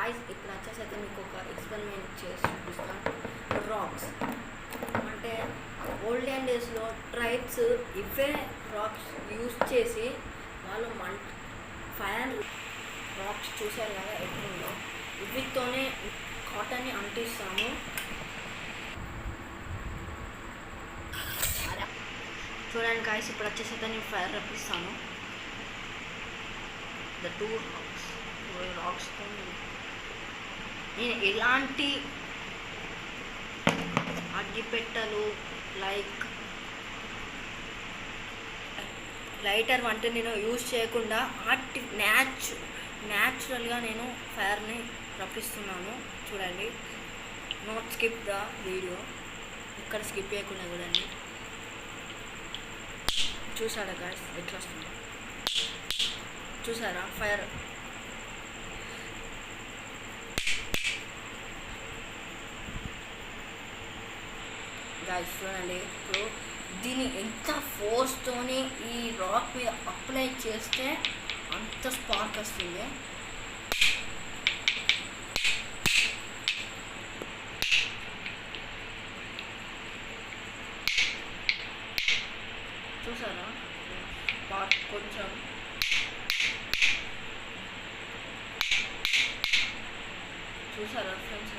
Guys ఇప్పుడు వచ్చేసి అయితే మీకు ఒక ఎక్స్పెరిమెంట్ చేసి చూపిస్తాను. రాక్స్ అంటే ఓల్డెన్ డేస్లో ట్రైబ్స్ ఇవే రాక్స్ యూజ్ చేసి వాళ్ళు ఫైర్ రాక్స్ చూశారు కదా ఎట్లుందో, వీటితోనే కాటన్ని అంటిస్తాము. చూడండి గాయస్, ఇప్పుడు వచ్చేసి అయితే నేను ఫైర్ రప్పిస్తాను. ద టూ రాక్స్తో నేను ఎలాంటి అగ్గిపెట్టలు లైక్ లైటర్ వంటి నేను యూజ్ చేయకుండా న్యాచురల్గా నేను ఫైర్ని రప్పిస్తున్నాను. చూడండి, నోట్ స్కిప్ ద వీడియో, ఇక్కడ స్కిప్ చేయకుండా చూడండి. చూసారా గాయస్ ఎట్లా వస్తుంది? చూసారా ఫైర్? గాయస్ చూడండి, ఇప్పుడు దీన్ని ఎంత ఫోర్స్తోని ఈ రాక్ మీద అప్లై చేస్తే అంత స్పార్క్ వస్తుంది. చూసారా స్పార్క్ కొంచెం? చూసారా ఫ్రెండ్స్?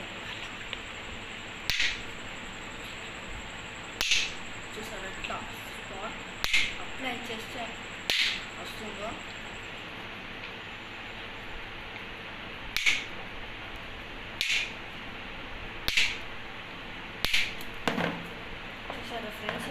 చూసారా ఎట్లా స్పాట్ అప్లై చేస్తే వస్తుందో? చూసారా ఫ్రెండ్స్?